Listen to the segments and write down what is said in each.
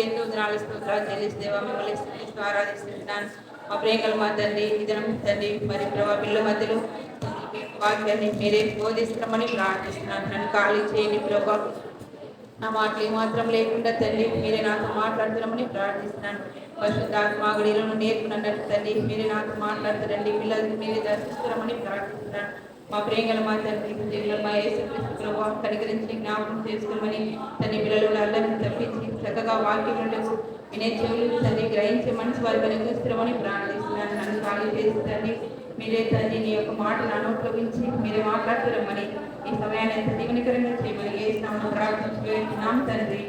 ఎంతో దినాలు స్తోత్రాలు చెల్లిస్తేవా మిమ్మల్ని ఆరాధిస్తున్నాను. మా ప్రేమల మా తండ్రి ఈ దినం తండ్రి మరి ప్రభావ పిల్ల మధ్యలో వాక్యాన్ని మీరే బోధిస్తామని ప్రార్థిస్తున్నాను. నన్ను ఖాళీ చేయండి ప్రభావ, నా మాటలు ఏమాత్రం లేకుండా తండ్రి మీరే నాతో మాట్లాడుతున్నామని ప్రార్థిస్తున్నాను. పరిశుద్ధాత్మగడిలను నేర్పునన్నట్టు తండ్రి మీరే నాతో మాట్లాడుతారండి. పిల్లలకి మీరే దర్శిస్తున్నామని ప్రార్థిస్తున్నాను. మా ప్రేమల మా తండ్రి దేవుల మా యేసుక్రీస్తు ప్రభువు కనికరించి జ్ఞాపకం చేసుకోమని తండ్రి పిల్లలు అల్లరిని తప్పించి చక్కగా వాక్యం ఉండకు వినే చెవులు తండ్రి గ్రహించే మనసు వారికి అనుగ్రహిస్తామని ప్రార్థిస్తున్నాను. నన్ను ఖాళీ చేసి తండ్రి మీరే తండ్రి నీ యొక్క మాటను అనుభవించి మీరే మాట్లాడుతున్నామని ఈ సమయాన్ని ఎంత దీవెనకరంగా చేయమని వేసినామని ప్రార్థించుకుంటున్నాం తండ్రి.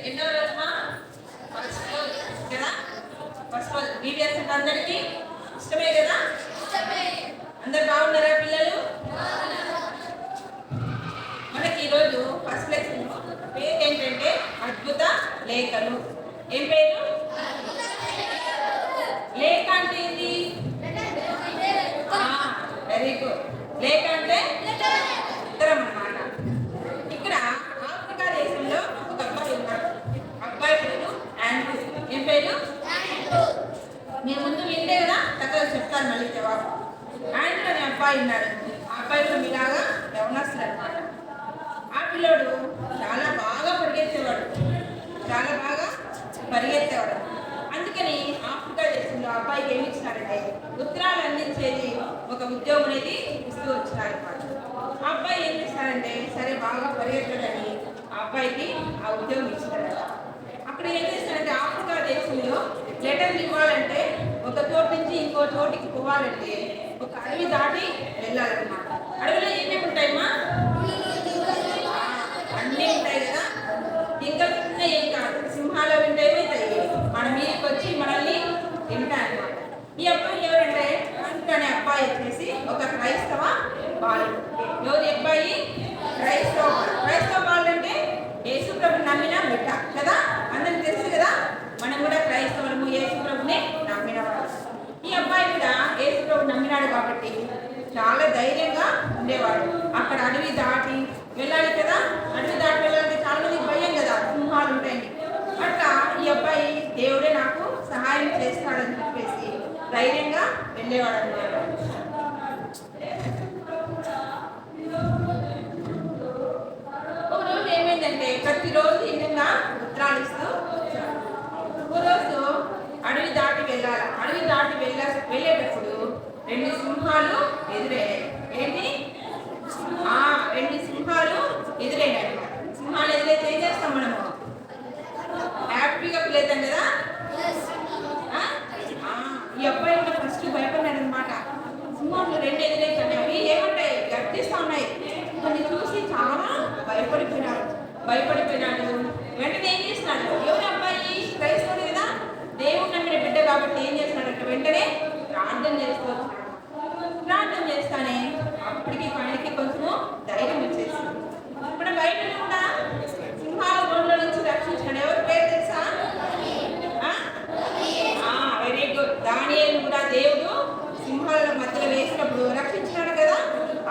ఎన్నో రోజుమా ఫస్ట్ కదా, ఫస్ట్ బీబీఎస్ అందరికీ ఇష్టమే కదా, అందరు బాగున్నారా పిల్లలు? మనకి ఈరోజు ఫస్ట్ లెసన్ పేరు ఏంటంటే అద్భుత లేఖలు. ఏం పేరు? లేఖ అంటే ఏంటి? Very good. లేఖ అంటే ఉత్తరం అన్నమాట. ఇక్కడ ఆఫ్రికా దేశంలో ఒక అబ్బాయి ఉన్నాడు. అబ్బాయి పేరు ఆండ్రూ. ఏం పేరు? మీరు ముందు వింటే కదా చక్కగా చెప్తాను మళ్ళీ జవాబు. ఆండ్రూ అనే అబ్బాయి ఉన్నాడు. ఆ అబ్బాయిలో మీలాగా యవనస్తులు అనమాట. ఆ పిల్లోడు చాలా బాగా పరిగెత్తేవాడు, చాలా బాగా పరిగెత్తేవాడు. అందుకని ఆఫ్రికా దేశంలో అబ్బాయికి ఏమి ఇచ్చినారంటే ఉత్తరాలు అందించేది ఒక ఉద్యోగం అనేది ఇస్తూ వచ్చినారనమాట. ఆ అబ్బాయి ఏం చేస్తారంటే సరే బాగా పరిగెత్తడని ఆ అబ్బాయికి ఆ ఉద్యోగం ఇచ్చినారట. అక్కడ ఏం చేస్తారంటే ఆఫ్రికా దేశంలో లెటర్లు ఇవ్వాలంటే ఒక చోటు నుంచి ఇంకో చోటికి పోవాలంటే ఒక అడవి దాటి వెళ్ళాలన్నమాట. అడవిలో ఏమేమి ఉంటాయమ్మా? అన్నీ ఉంటాయి కదా. జింకలు ఏం కాదు, సింహాలు వింటాయి మన మీదకి వచ్చి మనల్ని తింటాయన్నమాట. ఈ అబ్బాయి ఎవరంటే అనే అబ్బాయి వచ్చేసి ఒక క్రైస్తవ బాలుడు. ఎవరి అబ్బాయి? క్రైస్తవ బాలుడు. క్రైస్తవ బాలుడు అంటే యేసుప్రభు నమ్మిన బిడ్డ కదా, అందరికి తెలుసు కదా. మనం కూడా క్రైస్తవులము, యేసుప్రభుని నమ్మిన వాడు. ఈ అబ్బాయి కూడా యేసుప్రభు నమ్మినాడు కాబట్టి చాలా ధైర్యంగా ఉండేవాడు. అక్కడ అడవి దాటి వెళ్ళాలి కదా, అడవి దాటి వెళ్ళాలంటే చాలా మందికి భయం కదా, సింహాలు ఉంటాయి. అట్లా ఈ అబ్బాయి దేవుడే నాకు సహాయం చేస్తాడని చెప్పేసి ధైర్యంగా వెళ్ళేవాడు అన్నమాట. ఒకరోజు ఏమైందంటే ప్రతిరోజు ఇంకంగా ఉత్తరాలు ఇస్తూ వచ్చాడు. ఒకరోజు అడవి దాటి వెళ్ళాలి. అడవి దాటి వెళ్ళేటప్పుడు 2 సింహాలు ఎదురయ్యాయి. ఏంటి? 2 సింహాలు ఎదురయ్యాయి. సింహాలు ఎదురైతే ఏం చేస్తాం మనము? హ్యాపీగా పిలుతాం కదా. ఈ అబ్బాయి కూడా ఫస్ట్ భయపడ్డాడు అనమాట. సింహాలు 2 ఎదురైతే అవి ఏమంటాయి? గర్తిస్తూ ఉన్నాయి. కొన్ని చూసి చాలా భయపడిపోయినాడు. వెంటనే ఏం చేస్తున్నాడు? ఎవరి అబ్బాయి? క్రైస్తవుడు కదా, దేవుడు నమ్మిన బిడ్డ కాబట్టి ఏం చేస్తున్నాడంటే వెంటనే ప్రార్థన చేస్తూ వచ్చాడు. ప్రార్థన చేస్తానే అప్పటికి పైనకి కొంచెము ధైర్యం వచ్చేసింది. ఇప్పుడు బయట కూడా సింహాల గోళ్ళ నుంచి రక్షించాడు. ఎవరి పేరు తెలుసా? Very good. దానియేలును కూడా దేవుడు సింహాల మధ్యలో వేసినప్పుడు రక్షించినాడు కదా.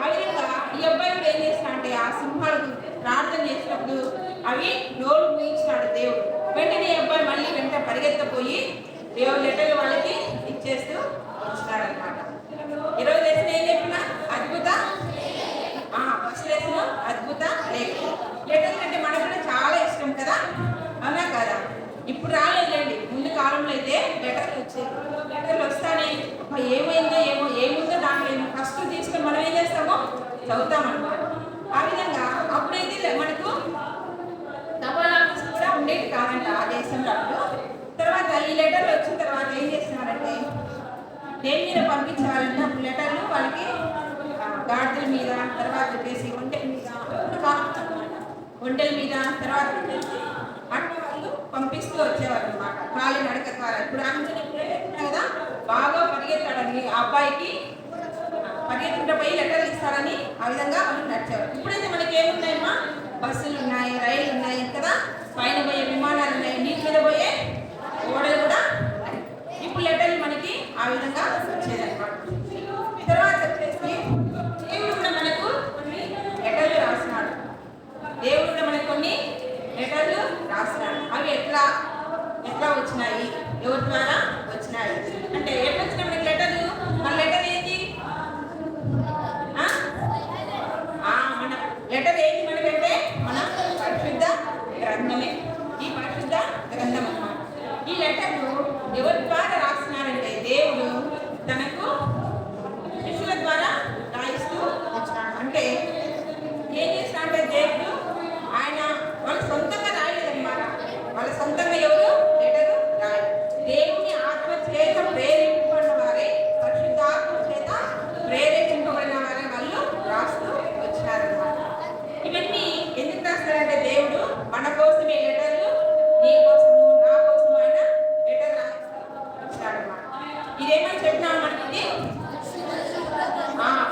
ఆ విధంగా ఈ అబ్బాయి కూడా ఏం చేసినాడంటే ఆ సింహాలకు ప్రార్థన చేసినప్పుడు అవి నోరు మూయించినాడు దేవుడు. వెంటనే ఈ అబ్బాయి మళ్ళీ వెంట పరిగెత్తపోయి దేవుడు లెటర్లు వాళ్ళకి ఇచ్చేస్తూ వచ్చినాడనమాట. ఈరోజు లెసన్ ఏం చెప్పినా అద్భుత ఫస్ట్ లెసన్ అద్భుత లేఖ. లెటర్లు అంటే మనకు కూడా చాలా ఇష్టం కదా, అవునా కదా? ఇప్పుడు రాలేదండి, ముందు కాలంలో అయితే లెటర్లు వచ్చేది. లెటర్లు వస్తానే ఏమైందో ఏమో, ఏం చదువుతామన్నమాట. ఆ విధంగా అప్పుడైతే మనకు తపాలా ఆఫీస్ కూడా ఉండేది కాదంట ఆ దేశంలో అప్పుడు. తర్వాత ఈ లెటర్లు వచ్చిన తర్వాత ఏం చేస్తున్నారంటే దేని మీద పంపించాలంటే అప్పుడు లెటర్లు వాళ్ళకి గాడిదల మీద, తర్వాత వచ్చేసి ఒంటెల మీద, ఒంటెల మీద, తర్వాత వచ్చేసి అట్లా వాళ్ళు పంపిస్తూ వచ్చేవారు అనమాట కాలి నడక ద్వారా. ఇప్పుడు ఆమె కదా బాగా పరిగెత్తాడని ఆ అబ్బాయికి పరిగెత్తుంటే పోయి లెటర్లు ఇస్తారని ఆ విధంగా వాళ్ళు నడిచేవారు. ఇప్పుడైతే మనకి ఏమున్నాయమ్మా, బస్సులు ఉన్నాయి, రైళ్లు ఉన్నాయి కదా, పైన పోయే విమానాలు ఉన్నాయి, నీటి మీద పోయే ఓడలు కూడా ఉన్నాయి. ఇప్పుడు లెటర్లు మనకి ఆ విధంగా వచ్చేదన్నమాట. తర్వాత వచ్చేసి దేవుడు కూడా మనకు కొన్ని లెటర్లు రాసినాడు. దేవుడు కూడా మనకు కొన్ని లెటర్లు రాసినాడు. అవి ఎట్లా వచ్చినాయి, ఎవరి ద్వారా వచ్చినాయి అంటే ఎట్లా వచ్చినాయి మనకి లెటర్లు? మన లెటర్ ఏంటి? మన లెటర్ ఏంటి మనకంటే మన పరిశుద్ధ గ్రంథమే. ఈ పరిశుద్ధ గ్రంథం అన్నమాట. ఈ లెటర్లు ఎవరి ద్వారా రాస్తున్నారంటే దేవుడు తనకు శిష్యుల ద్వారా రాయిస్తూ వచ్చినాడు. అంటే ఏం చేసినాడంటే దేవుడు ఆయన వాళ్ళ సొంతంగా రాయలేదన్నమాట. వాళ్ళ సొంతంగా ఎవరు లెటరు రాయలేదు. దేవుని ఆత్మ చేత ప్రేరేపింపబడిన వారే, పరిశుద్ధాత్మ చేత ప్రేరేపింపబడిన వారే వాళ్ళు రాస్తూ వచ్చినారన్నమాట. ఇవన్నీ ఎందుకు రాస్తారంటే దేవుడు మన కోసమే లెటర్లు, నీ కోసము నా కోసము ఆయన లెటర్ రాయిస్తూ వచ్చాడన్నమాట. ఇదేమని చెప్పినాడు మనకి?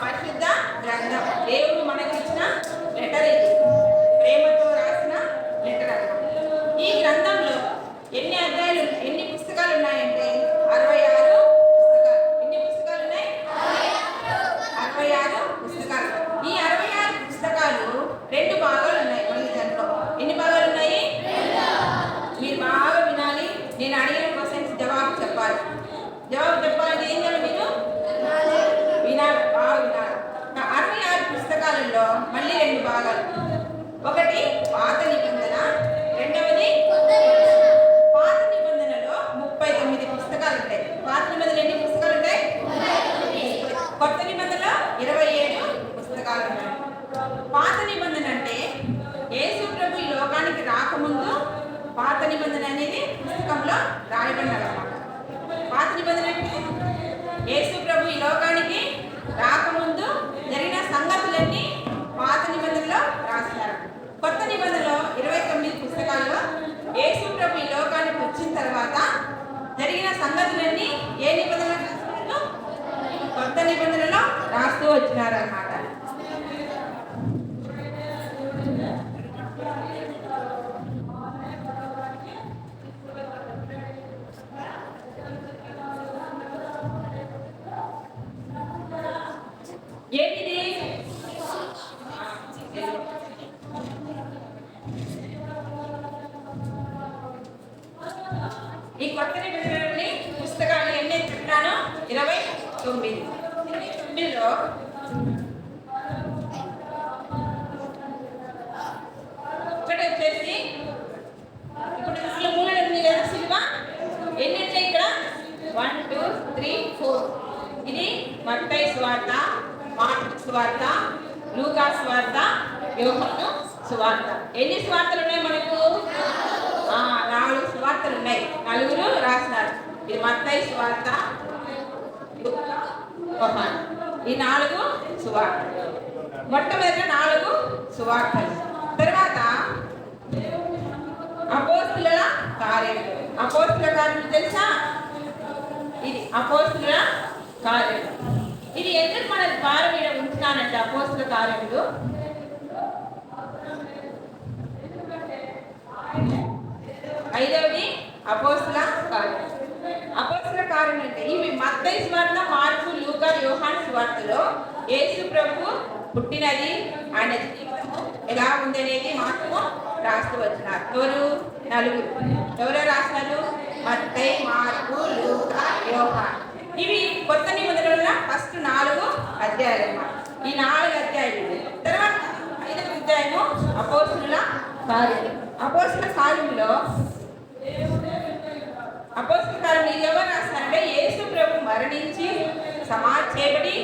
పరిశుద్ధ గ్రంథం. దేవుడు మనకి ఇచ్చిన లెటర్ ఇది, ప్రేమతో రాసిన లెటర్ అన్నమాట. ఈ గ్రంథంలో ఎన్ని అధ్యాయాలు, ఎన్ని పుస్తకాలు ఉన్నాయంటే 66 పుస్తకాలు. ఎన్ని పుస్తకాలు ఉన్నాయి? 66 పుస్తకాలు. ఈ 66 పుస్తకాలు 2 భాగాలు ఉన్నాయి. మళ్ళీ దాంట్లో ఎన్ని భాగాలు ఉన్నాయి? మీరు బాగా వినాలి. నేను అడిగిన క్వశ్చన్స్ జవాబు చెప్పాలి. జవాబు చెప్పాలంటే ఏం చేయాలి? మీరు వినాలి, బాగా వినాలి. 66 పుస్తకాలలో మళ్ళీ 2 భాగాలు. ఒకటి పాత నిబంధన, రెండవది పాత నిబంధనలో 39 పుస్తకాలు ఉంటాయి. పాత నిబంధనలు ఎన్ని పుస్తకాలు ఉంటాయి? కొత్త నిబంధనలో 27 పుస్తకాలు ఉంటాయి. పాత నిబంధన అంటే యేసు ప్రభు ఈ లోకానికి రాకముందు పాత నిబంధన అనేది పుస్తకంలో రాయబడినదన్నమాట. పాత నిబంధన అంటే యేసు ప్రభు ఈ లోకానికి రాకముందు జరిగిన సంగతులన్నీ పాత నిబంధనలో రాస్తారు. కొత్త నిబంధనలో 29 పుస్తకాల్లో యేసు ప్రభు ఈ లోకానికి వచ్చిన తర్వాత జరిగిన సంగతులన్నీ ఏ నిబంధనలో రాస్తారు? కొత్త నిబంధనలో రాస్తూ వచ్చినారన్నమాట. ఏంటిది? ఈ కొత్త నిబంధనలోని పుస్తకాలు ఎన్ని చెప్పినాను? 29. 29లో ఇక్కడ వచ్చేసి ఇప్పుడు అసలు మూల ఉంది కదా సినిమా, ఎన్ని ఉన్నాయి ఇక్కడ? 1 2 3 4. ఇది మత్తయి సువార్త, మార్కు సువార్త, లూకా సువార్త, యోహాను సువార్త. ఎన్ని సువార్తలు ఉన్నాయి మనకు? 4 సువార్తలు ఉన్నాయి. 4 రాసినారు. ఇది మత్తయి సువార్త, లూకా, యోహాను. ఈ 4 సువార్తలు. మొట్టమొదటి 4 సువార్తలు. తర్వాత అపోస్తుల కార్యములు. అపోస్తుల కార్యములు తెలుసా? ఇది అపోస్తుల కార్యములు. ఇది ఎందుకు మన ద్వారం మీద ఉంటున్నానంటే అపోస్తుల కార్యములు, ఐదవది అపోస్తుల కార్యం. అపోస్తుల కార్యం అంటే ఇవి మత్తయి సువార్త, మార్కు, లూకా, యోహాను సువార్తలో యేసు ప్రభు పుట్టినది, ఆయన జీవితము ఎలా ఉంది అనేది మాత్రము రాస్తూ వచ్చినారు. ఎవరు? 4. ఎవరో రాసినారు? మత్తయి, మార్కు, లూకా, యోహాను. ఇవి కొత్త నిబంధనల ఫస్ట్ 4 అధ్యాయాలు అన్నమాట. ఈ 4 అధ్యాయాలు. తర్వాత 5వ అధ్యాయము అపోస్తుల కార్యములు. అపోస్తుల కార్యములో ఎవరు రాస్తారంటే యేసు ప్రభు మరణించి సమాధి చేయబడి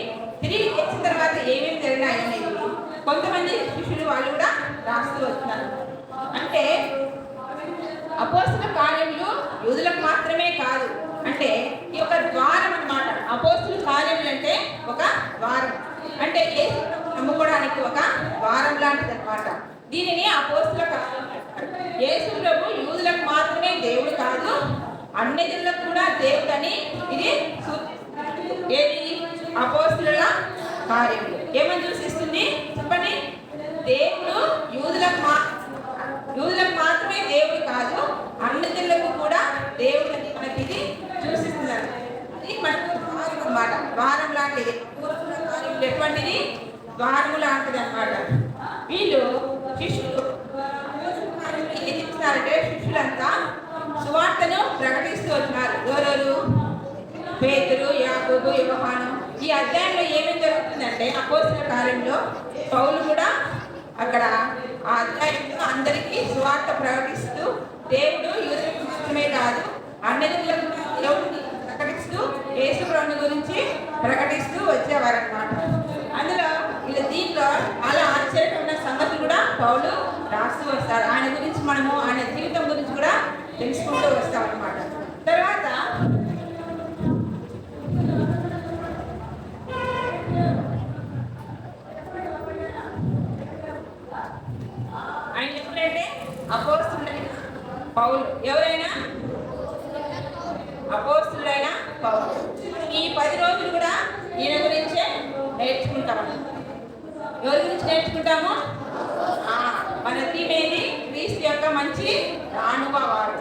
తిరిగి లేచిన తర్వాత ఏమేమి జరిగినాయి అనేది కొంతమంది శిష్యులు వాళ్ళు కూడా రాస్తూ వస్తున్నారు. అంటే అపోస్తుల కార్యములు యూదులకు మాత్రమే కాదు, అంటే ఈ యొక్క ద్వారం అన్నమాట. అపోస్తుల కార్యములు అంటే ఒక ద్వారం, అంటే యేసు నమ్ముకోవడానికి ఒక ద్వారం లాంటిది అన్నమాట. దీనిని అపోస్తుల కార్యం అంటారు. యేసు ప్రభు యూదులకు మాత్రమే దేవుడు కాదు, అన్ని జనులకు కూడా దేవుడు అని ఇది ఏది అపోస్తుల కార్యములు ఏమని సూచిస్తుంది చెప్పండి. దేవుడు యూదులకు మాత్రమే దేవుడు కాదు, అన్ని జనులకు కూడా దేవుడు అని మనకి ఇది సూచిస్తున్నారు. ఇది మనకు ద్వారం అన్నమాట, ద్వారం లాంటిది. ఎటువంటిది? ద్వారము లాంటిది అన్నమాట. వీళ్ళు శిష్యులు ఏం చేస్తున్నారంటే శిష్యులంతా సువార్తను ప్రకటిస్తూ వచ్చినారు. ఎవరెవరు? పేతురు, యాకోబు, యోహాను. ఈ అధ్యాయంలో ఏమేమి జరుగుతుందంటే అపోస్తల కార్యంలో పౌలు కూడా అక్కడ ఆ అధ్యాయంలో అందరికీ సువార్త ప్రకటిస్తూ దేవుడు యూదులకు మాత్రమే కాదు అన్యజనులకు కూడా దేవుడిని ప్రకటిస్తూ యేసు ప్రభువుని గురించి ప్రకటిస్తూ వచ్చేవారన్నమాట. అందులో ఇలా దీంట్లో చాలా ఆశ్చర్యకరమైన సంగతులు కూడా పౌలు రాస్తూ వస్తారు. ఆయన గురించి మనము ఆయన జీవితం గురించి కూడా తెలుసుకుంటూ వస్తాం అన్నమాట. తర్వాత ఆయన ఎప్పుడంటే అపోస్తులైన పౌలు. ఎవరైనా అపోస్తులైన పౌలు. ఈ 10 రోజులు కూడా ఈయన గురించే నేర్చుకుంటాము. ఎవరి గురించి నేర్చుకుంటాము? మన తీమేది క్రీస్తు యొక్క మంచి నానుభవాడు.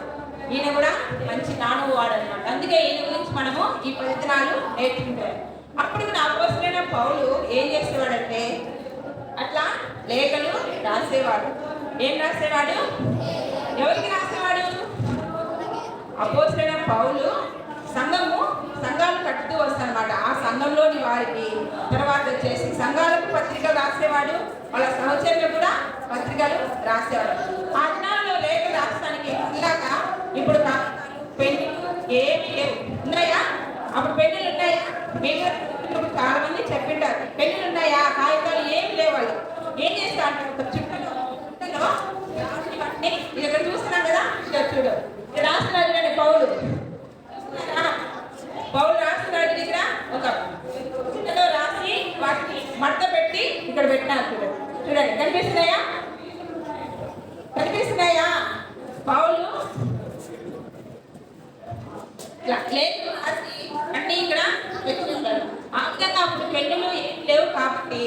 ఈయన కూడా మంచి నానుభవాడు అన్నమాట. అందుకే ఈయన గురించి మనము ఈ 10 దినాలు నేర్చుకుంటాము. అప్పుడు మన అపోస్తులైన పౌలు ఏం చేసేవాడంటే అట్లా లేఖలు రాసేవాడు. ఏం రాసేవాడు? ఎవరికి రాసేవాడు? అపోస్తులైన పౌలు సంఘాలు కట్టుతూ వస్తానమాట. ఆ సంఘంలోని వారికి తర్వాత వచ్చేసి సంఘాలకు పత్రికలు రాసేవాడు, వాళ్ళ సహచరులకు కూడా పత్రికలు రాసేవాడు. ఆ దినాల్లో లేఖ రాసడానికి ఇలాగ ఇప్పుడు పెళ్లిలు ఏమి లేవు. ఉన్నాయా? అప్పుడు పెళ్లిళ్ళు ఉన్నాయా? మీరు చాలా మంది చెప్పింటారు పెళ్లిళ్ళు ఉన్నాయా? కాగితాలు ఏమి లేవు. వాళ్ళు ఏం చేస్తారు? చుట్టూ ఇది ఇక్కడ చూస్తున్నాం కదా, చూడు రాస్తున్నాడు పౌలు. పౌలు రాస్తున్నాడు దగ్గర ఒక చిన్నలో రాసి వాటిని మడత పెట్టి ఇక్కడ పెట్టినారు. చూడండి కనిపిస్తున్నాయా? పౌలు లేదు రాసి అన్ని ఇక్కడ పెట్టుకుంటారు. ఆ విధంగా అప్పుడు పెళ్ళిళ్ళు ఏం లేవు కాబట్టి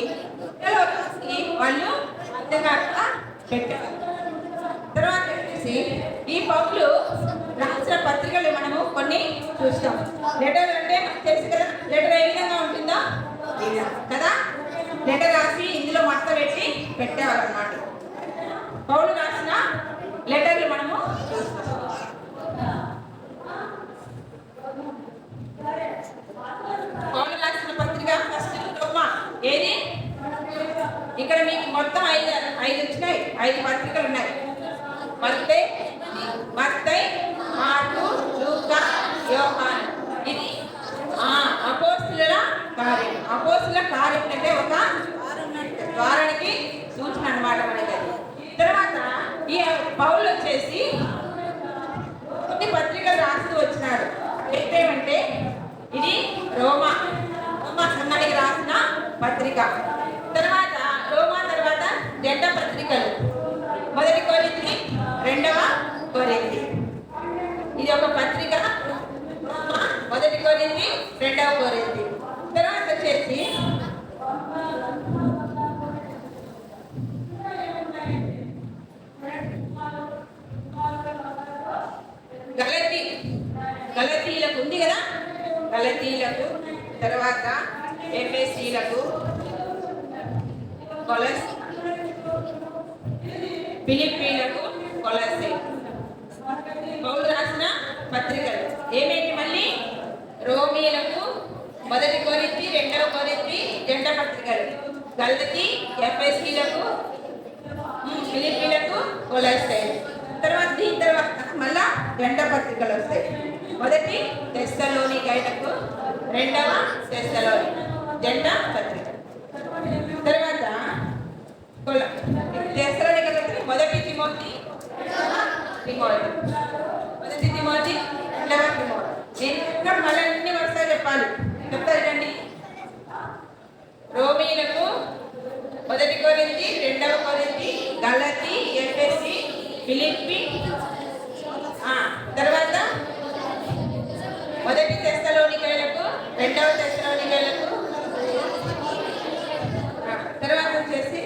రాసి వాళ్ళు విధంగా పెట్టారు. తర్వాత వచ్చేసి ఈ పౌలు రాసిన పత్రికలు మనము కొన్ని చూస్తాం. లెటర్ అంటే మనకు తెలుసు కదా, లెటర్ ఏ విధంగా ఉంటుందో కదా. లెటర్ రాసి ఇందులో మడత పెట్టి పెట్టేవారు అన్నమాట. పౌలు రాసిన లెటర్లు మనము చూస్తాం. పౌలు రాసిన పత్రిక ఫస్ట్ రోమా. ఏది? ఇక్కడ మీకు మొత్తం 5 వచ్చినాయి. 5 పత్రికలు ఉన్నాయి. మత్తయి, మార్కు, లూకా, యోహాను. ఇది అపోస్తుల కార్యం. అపోస్తుల కార్యం అంటే ఒక ద్వారానికి సూచన అన్నమాట మనకి. తర్వాత ఈ పౌలు వచ్చేసి కొన్ని పత్రికలు రాస్తూ వచ్చినాడు. ఏమంటే ఇది రోమా సంఘానికి రాసిన పత్రిక. తర్వాత రోమా తర్వాత జంట పత్రికలు. మొదటి కొరింథీ, రెండవ కొరింథీ. ఇది ఒక పత్రిక. మొదటి కొరింథీ, రెండవ కొరింథీ. తర్వాత వచ్చేసి గలతీలకు ఉంది కదా, గలతీలకు. తర్వాత ఎఫెసీలకు, ఫిలిప్పీలకు, కొలస్సీ. పౌలు రాసిన పత్రికలు ఏమేంటి? మళ్ళీ రోమీలకు, మొదటి కొరింథీ, రెండవ కొరింథీ జంట పత్రికలు. గలతీ, ఎఫెసీలకు, ఫిలిప్పీలకు, కొలస్సీ. తర్వాత దీని తర్వాత మళ్ళా జంట పత్రికలు వస్తాయి. మొదటి తెస్సలోనికైలకు, రెండవ తెస్సలోనిక. జంట పత్రిక. తర్వాత తెస్సలోనికైతే మొదటి తిమోతి, మొదటి తిమోతి, రెండవ తిమోతి. నేను చెప్పినప్పుడు మళ్ళీ అన్ని వరుసగా చెప్పాలి. చెప్తారండి. రోమీలకు, మొదటి కొరింథీ, రెండవ కొరింథీ, గలతీ, ఎఫెసీ, ఫిలిప్పీ, తర్వాత మొదటి తెస్సలోనికైలకు, రెండవ తెస్సలోనికైలకు, తర్వాత వచ్చేసి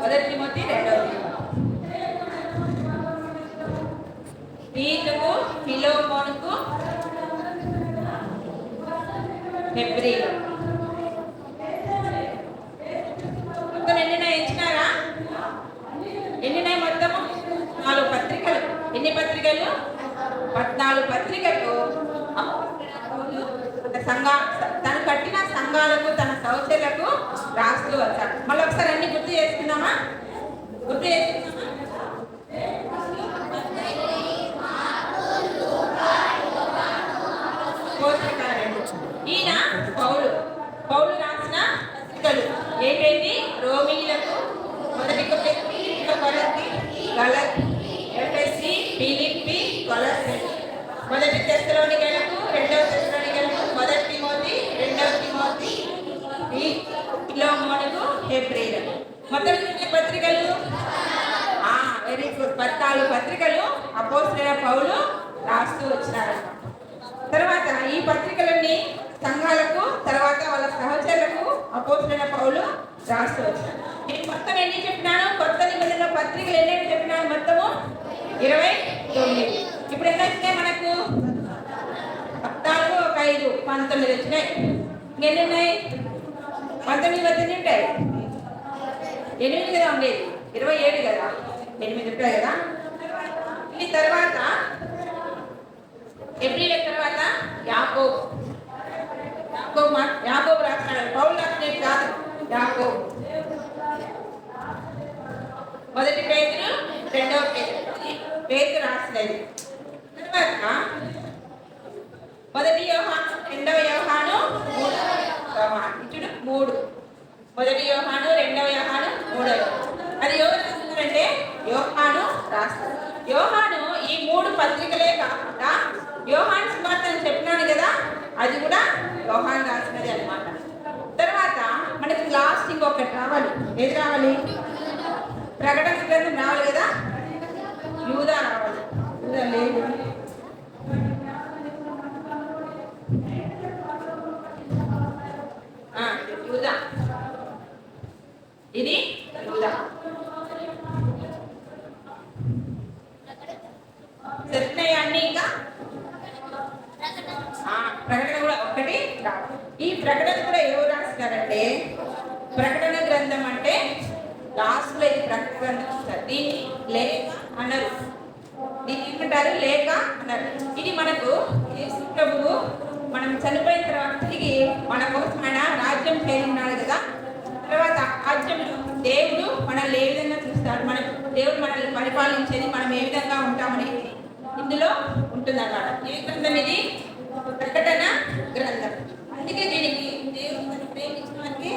మొదటి తిమోతి, రెండవ తీతుకు, ఫిలోమోనుకు, హెబ్రీలు. మొత్తం ఎన్నినాయి ఇచ్చినారా? ఎన్నినాయి మొత్తము? 4 పత్రికలు. ఎన్ని పత్రికలు? 14 పత్రికలు. తను కట్టిన సంఘాలకు, తన సహచరులకు రాస్తూ వచ్చాడు. మళ్ళీ ఒకసారి అన్ని గుర్తు చేసుకుందామా? గుర్తు చేసుకుందామా? ఈయన పౌలు రాసిన పత్రికలు ఏంటండి? రోమీలకు, మొదటి కొరింథీ, గలతీ, ఎఫెసీ, ఫిలిప్పీ, కొలస్సీ. మొదటి తెస్సలోనికైలకు, రెండవ తెస్సలోనికైలకు, మొదటి తిమోతి, రెండవ తిమోతి, ఫిలోమోనుకు, హెబ్రీలకు. మొత్తం ఎన్ని పత్రికలు? Very good. 14 పత్రికలు అపోస్తలుడైన పౌలు రాస్తూ వచ్చినారన్నమాట. తర్వాత ఈ పత్రికలన్నీ సంఘాలకు, తర్వాత వాళ్ళ సహచరులకు అపోస్తలుడైన పౌలు రాస్తూ వచ్చారు. నేను మొత్తం ఎన్ని చెప్పినాను? కొత్త నిబంధనల పత్రికలు ఎన్ని చెప్పినాను? మొత్తము 29. ఇప్పుడు ఎన్ని వచ్చినాయి మనకు? 14, 1, 5, 19 వచ్చినాయి. ఇంకెన్ని ఉన్నాయి? 19 వద్ద ఉంటాయి. 8 కదా ఉండేది, 27 కదా, 8 ఉంటాయి కదా. ఈ తర్వాత ఏప్రిల్ తర్వాత యాకోబు రాస్తున్నాడు. పౌలు రాసినది కాదు, యాకోబు. మొదటి పేతురు, రెండవ పేతురు రాసినది. తర్వాత మొదటి యోహాను, రెండవ యోహాను, మూడవ యోహాను. ఇటు 3. మొదటి యోహాను, రెండవ యోహాను, మూడవ. అది ఎవరు రాస్తున్నారంటే యోహాను రాస్తారు. యోహాను ఈ 3 పత్రికలే కాకుండా యోహాను సువార్త అని చెప్పినాను కదా, అది కూడా యోహాను రాసినది అన్నమాట. తర్వాత మనకి లాస్ట్ ఇంకొకటి రావాలి. ఏది రావాలి? ప్రకటన గ్రంథం రావాలి కదా, యూదా రావాలి. యూదా లేదు. యూదా, ఇది యూదా. సరిపోయాయి అన్ని. ఇంకా ప్రకటన కూడా ఒక్కటి రావాలి. ఈ ప్రకటన కూడా ఎవరు రాస్తారంటే, ప్రకటన గ్రంథం అంటే లాస్ట్ లో ఇది ప్రకటన గ్రంథం ఇస్తారు. దీన్ని లేఖ అన్నారు. దీన్ని ఏమంటారు? లేఖ అన్నారు. ఇది మనకు యేసు ప్రభువు మనం చనిపోయిన తర్వాత తిరిగి మన కోసం ఆయన రాజ్యం చేరున్నాడు కదా. తర్వాత రాజ్యంలో దేవుడు మనల్ని ఏ విధంగా చూస్తాడు, దేవుడు మనల్ని పరిపాలించేది, మనం ఏ విధంగా ఉంటామని ఇందులో ఉంటుందన్నమాట. ఏ గ్రంథం ఇది? ప్రకటన గ్రంథం. అందుకే దీనికి దేవుడు మనం ప్రేమించిన వారికి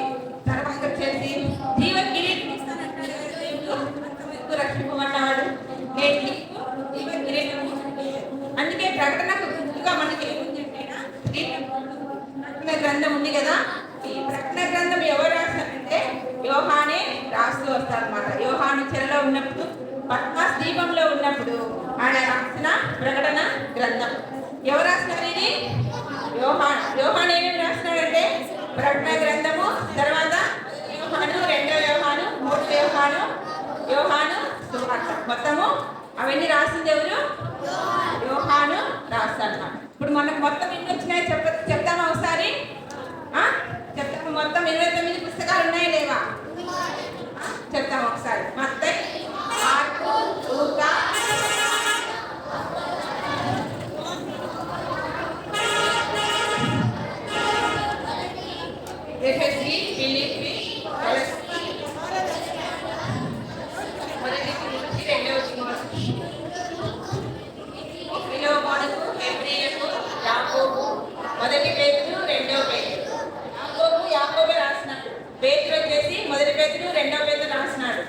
తర్వాత వచ్చేసి జీవ కిరీటం ఇస్తానంటాడు దేవుడు. అంతవరకు రక్షింపబడ్డాడు, జీవ కిరీటం. అందుకే ప్రకటనకు గుర్తుగా మనకి ఏముంది అంటే ప్రకటన గ్రంథం ఉంది కదా. ఈ ప్రకటన గ్రంథం ఎవరు రాస్తారంటే యోహానే రాస్తూ వస్తారన్నమాట. యోహాను చెరలో ఉన్నప్పుడు, పట్మస్ దీపంలో ఉన్నప్పుడు ఆయన రాసిన ప్రకటన గ్రంథం. ఎవరు రాసినారు ఇది? యోహాను ఏమేమి రాసినాడంటే ప్రకటన గ్రంథము, తర్వాత యోహాను, రెండవ యోహాను, మూడవ యోహాను, యోహాను సువార్త. మొత్తము అవన్నీ రాసింది ఎవరు? యోహాను రాస్తారన్నమాట. ఇప్పుడు మనకు మొత్తం ఎన్ని వచ్చినాయి చెప్తామా ఒకసారి? చెప్తాము. మొత్తం 29 పుస్తకాలు ఉన్నాయి లేవా? చెప్తాము ఒకసారి. మత్తయి, మార్కు, లూకా, ఎఫెసీ, ఫిలిప్పీ, కొలస్సీ, మొదటి తిమోతి, రెండవ తిమోతి, ఫిలోమోనుకు, హెబ్రీలకు, యాకోబు, మొదటి పేతురు రెండో పేతురు. యాకోబే రాసినాడు. పేతురు వచ్చేసి మొదటి పేతురు రెండో పేతురు రాసినాడు.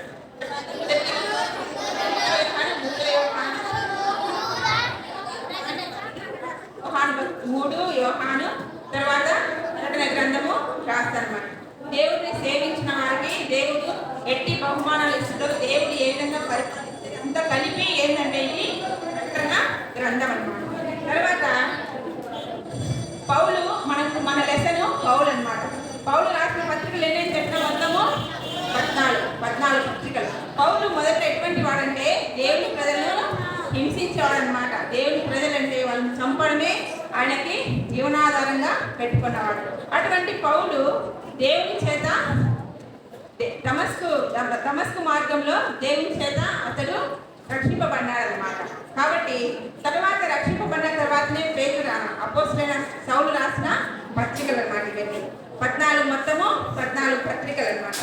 మూడు యోహాను, తర్వాత ప్రకటన గ్రంథము రాస్తారన్నమాట. దేవుడిని సేవించిన వారికి దేవుడు ఎట్టి బహుమానాలు ఇస్తుందో, దేవుడు ఏ విధంగా పరిపాలిస్తుంది అంతా కలిపి ఏంటంటే ఇది ప్రకటన గ్రంథం అన్నమాట. తర్వాత పౌలు మన లెసను పౌలు అన్నమాట. పౌలు రాసిన పత్రికలు ఎన్ని చెప్పిన మొత్తము 14 పత్రికలు. పౌలు మొదట ఎటువంటి వాడంటే దేవుని ప్రజలను హింసించేవాడనమాట. దేవుని ప్రజలంటే వాళ్ళని చంపడమే ఆయనకి జీవనాధారంగా పెట్టుకున్నవాడు. అటువంటి పౌలు దేవుని చేత దమస్కు మార్గంలో దేవుని చేత అతడు రక్షింపబడ్డాడనమాట. కాబట్టి తర్వాత రక్షింపబడిన తర్వాతనే పేతురు అపోస్తలుడైన సౌలు రాసిన పత్రికలు అన్నమాట. ఇవన్నీ 14 మొత్తము 14 పత్రికలు అన్నమాట.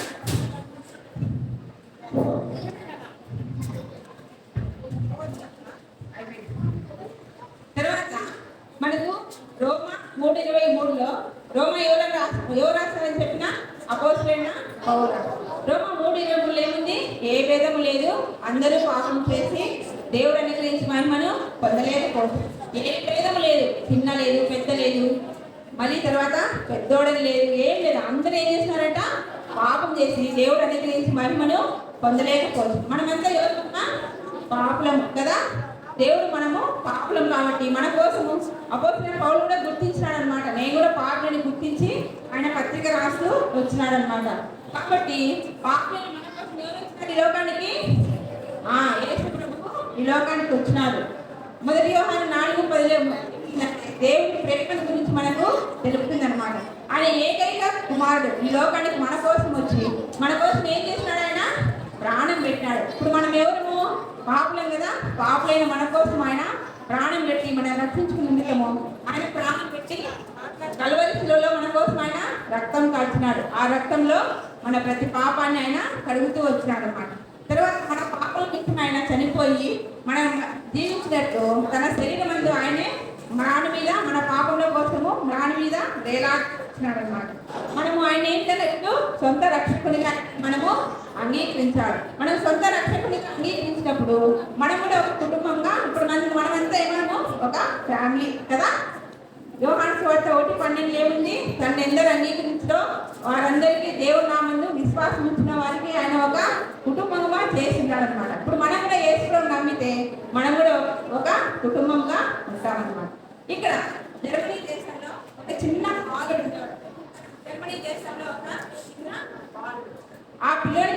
తర్వాత మనకు రోమా 3:23లో రోమా ఎవరు రాస్తారని చెప్పిన అపోస్తలుడైన పౌలు. రోమా 3:23లో ఏముంది? ఏ భేదము లేదు, అందరూ పాపం చేసి దేవుడు అనుగ్రహించి మహిమను పొందలేకపోతుంది. ఏ భేదము లేదు, చిన్న లేదు, పెద్ద లేదు, మళ్ళీ తర్వాత పెద్దోడని లేదు, ఏం లేదు. అందరూ ఏం చేస్తున్నారట? పాపం చేసి దేవుడు అనుగ్రహించి మహిమను పొందలేకపోతుంది. మనమంతా ఎవరున్నా పాపులం కదా. దేవుడు మనము పాపులం కాబట్టి మన కోసము అపోస్తలుడైన పౌలు కూడా గుర్తించినాడు అనమాట. నేను కూడా పాపులని గుర్తించి ఆయన పత్రిక రాస్తూ వచ్చినాడు అనమాట. కాబట్టి పాపులని మన కోసం ఎవరు వచ్చినారు ఈ లోకానికి? యేసు ప్రభువు ఈ లోకానికి వచ్చినాడు. మొదటి యోహాను 4:10 దేవుని ప్రేమ గురించి మనకు తెలుపుతుంది అనమాట. ఆయన ఏకైక కుమారుడు ఈ లోకానికి మన కోసం వచ్చి మన కోసం ఏం చేసినాడు? ఆయన ప్రాణం పెట్టినాడు. ఇప్పుడు మనం ఎవరు? పాపులం కదా. పాపులైన మన కోసం ఆయన ప్రాణం పెట్టి మనం రక్షించుకుని నిమిత్తము ఆయన ప్రాణం పెట్టి కల్వరి శిలువలో మన కోసం ఆయన రక్తం కాల్చినాడు. ఆ రక్తంలో మన ప్రతి పాపాన్ని ఆయన కడుగుతూ వచ్చినాడు అన్నమాట. తర్వాత మన పాపల నిమిత్తం ఆయన చనిపోయి మనం జీవించినట్టు తన శరీరం అందు ఆయనే మ్రాణి మీద మన పాపంల కోసము మ్రాణి మీద వేలాడుతున్నాడు అన్నమాట. మనము ఆయన ఏంటంటే సొంత రక్షకునిగా మనము అంగీకరించాలి. మనం సొంత రక్షకునిగా అంగీకరించినప్పుడు మనం కూడా ఒక కుటుంబంగా, ఇప్పుడు మనమంతా ఏమో ఒక ఫ్యామిలీ కదా. యోహాను సువార్త 1:12 ఏముంది? తను ఎందరు అంగీకరించడం వారందరికీ దేవుని నామందు విశ్వాసం ఉంచిన వారికి ఆయన ఒక కుటుంబంగా చేసింటాడు అనమాట. ఇప్పుడు మనం కూడా యేసుని నమ్మితే మనం కూడా ఒక కుటుంబంగా ఉంటామన్నమాట. ఇక్కడ జర్మనీ దేశంలో ఒక చిన్న బాలుడు ఉంటాడు. జర్మనీ దేశంలో ఒక చిన్న బాలుడు. ఆ పిల్లడి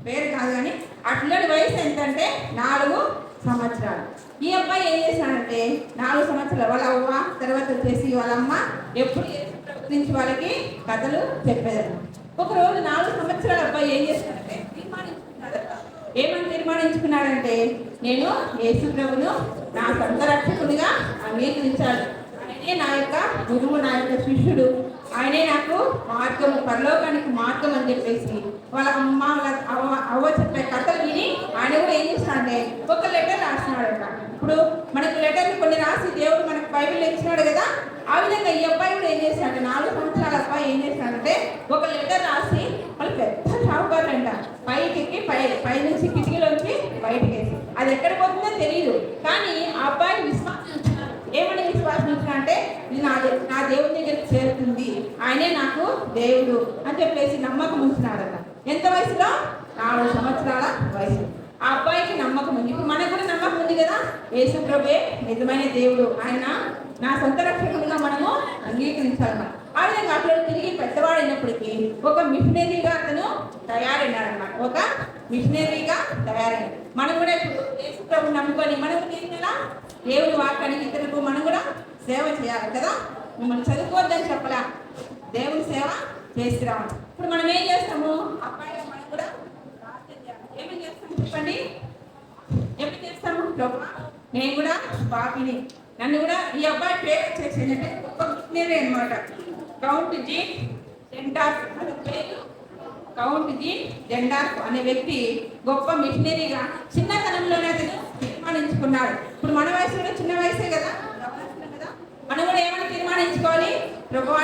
పేరు కాదు కానీ ఆ పిల్లడి వయసు ఎంతంటే 4 సంవత్సరాలు. ఈ అబ్బాయి ఏం చేశాడంటే 4 సంవత్సరాలు వాళ్ళ అవ్వ తర్వాత వచ్చేసి వాళ్ళ అమ్మ ఎప్పుడు గురించి వాళ్ళకి కథలు చెప్పేదన్నమాట. ఒకరోజు 4 సంవత్సరాల అబ్బాయి ఏం చేస్తాడంటే ఏమని తీర్మానించుకున్నాడంటే నేను యేసు ప్రభువును నా సొంత రక్షకుడిగా అంగీకరించాలి. ఆయనే నా యొక్క గురువు, నా యొక్క శిష్యుడు, ఆయనే నాకు మార్గం, పరలోకానికి మార్గం అని చెప్పేసి వాళ్ళ అమ్మ వాళ్ళ అవ్వ చెప్పే కథలు విని ఆయన కూడా ఏం చేస్తున్నాడంటే ఒక లెటర్ రాసినాడట. ఇప్పుడు మనకు లెటర్లు కొన్ని రాసి దేవుడు మనకు బైబిల్ ఇచ్చినాడు కదా. ఆ విధంగా ఈ అబ్బాయి కూడా ఏం చేస్తాడంటే 4 సంవత్సరాల అబ్బాయి ఏం చేస్తాడంటే ఒక లెటర్ రాసి వాళ్ళు పెద్ద షావుకారులంట పైకి పై నుంచి కిటికీలోంచి బయటకి వేసి అది ఎక్కడ పోతుందో తెలియదు. కానీ ఆ అబ్బాయి విశ్వాసం ఏమని విశ్వాసం అంటే ఇది నా దేవుని దగ్గరికి చేరుతుంది, ఆయనే నాకు దేవుడు అని చెప్పేసి నమ్మకం ఉంచినాడట. ఎంత వయసులో? 4 సంవత్సరాల వయసు. ఆ అబ్బాయికి నమ్మకం ఉంది. ఇప్పుడు మనకు కూడా నమ్మకం ఉంది కదా, యేసు ప్రభువే నిజమైన దేవుడు, ఆయన నా సొంత రక్షకుడిగా మనము అంగీకరించాలన్నమాట. ఆ విధంగా అట్లా తిరిగి పెద్దవాడైనప్పటికీ ఒక మిషనరీగా అతను తయారైనాడన్నమాట. ఒక మిషనరీగా తయారైనాడు. మనం కూడా ఇప్పుడు యేసు ప్రభువుని నమ్ముకొని మనం ఎలా దేవుని వాక్యానికి ఇతరులకు మనం కూడా సేవ చేయాలి కదా. మిమ్మల్ని చదువుకోవద్దని చెప్పలా, దేవుని సేవ చేసి రావాలి. ఇప్పుడు మనం ఏం చేస్తాము? అబ్బాయి మనం కూడా ఏమేమి చేస్తాము చెప్పండి? ఏమి చేస్తాము? నేను కూడా పాపిని, నన్ను కూడా ఈ అబ్బాయి పేరు చేసేదంటే ఒక మిషనరీ అనమాట. కౌంట్ జీ డెంటార్ఫ్ అనే పేరు. కౌంట్ జీ డెంటార్ఫ్ అనే వ్యక్తి గొప్ప మిషనరీగా చిన్నతనంలోనే అతను తీర్మానించుకున్నాడు. ఇప్పుడు మన వయసులో చిన్న వయసే కదా, మనం కూడా ఏమని తీర్మానించుకున్నాం? ప్రభువా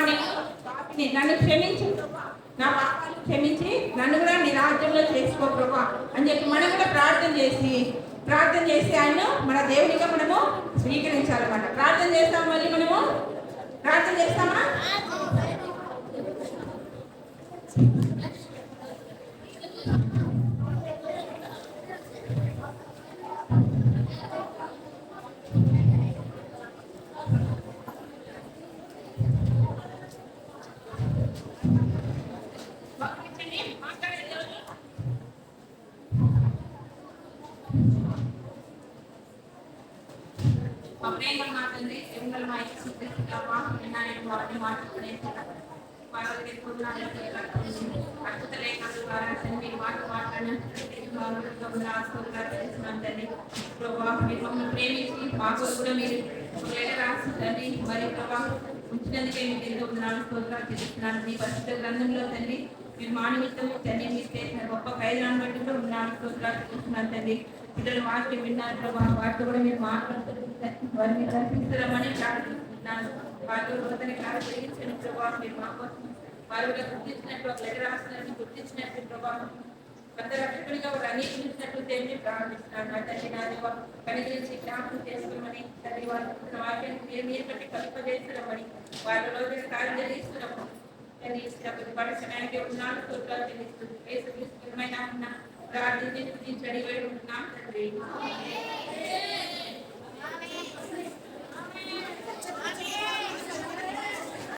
నన్ను క్షమించు, నా పాపాలు క్షమించి నన్ను కూడా నీ రాజ్యంలో చేసుకో ప్రభువా అని చెప్పి మనం కూడా ప్రార్థన చేసి ఆయన మన దేవునిగా మనము స్వీకరించాలన్నమాట. ప్రార్థన చేస్తాం, మళ్ళీ మనము ప్రార్థన చేస్తామా? ప్రేమించి మాకు కూడా మీరు రాసిందండి. మరి ప్రభావ ఉంచినందుకే మీకు ఎంతో స్తోత్రాలు చెల్లిస్తున్నాను. మీ పరిశుద్ధ గ్రంథంలో తండ్రి మీరు మానవిత్తము తండ్రి మీరు చేసిన గొప్ప ఖైదాన్ని బట్టి కూడా ఉన్నాను స్తోత్రాలు చెల్లిస్తున్నాను తండ్రి. పిల్లలు వాక్యం విన్నారు ప్రభావ, వాటితో కూడా మీరు మాట్లాడుతున్నారు, వారిని కల్పిస్తారమని ప్రార్థిస్తున్నాను. వారితో అతని కాలు పెరిగించిన ప్రభావం మీరు మా కోసం వారు కూడా గుర్తించినట్టు లెక్క రాసినట్టు గుర్తించినట్టు ప్రభావం పెద్ద రక్షకుడిగా వారు అంగీకరించినట్టు దేవుని ప్రార్థిస్తున్నాను. నా తండ్రి నా దేవ కనికరించి జ్ఞాపకం చేసుకోమని తండ్రి వారు వాక్యాన్ని మీరు బట్టి కల్పజేస్తున్నామని వారి రోజు కార్యం జరిగిస్తున్నాము. తండ్రి ఇచ్చినప్పుడు వారి సమయానికి ఉన్నాను స్తోత్రాలు చెల్లిస్తుంది. యేసుక్రీస్తుమైన ప్రార్థించి స్తుతించడి వేడి ఉంటున్నాం తండ్రి.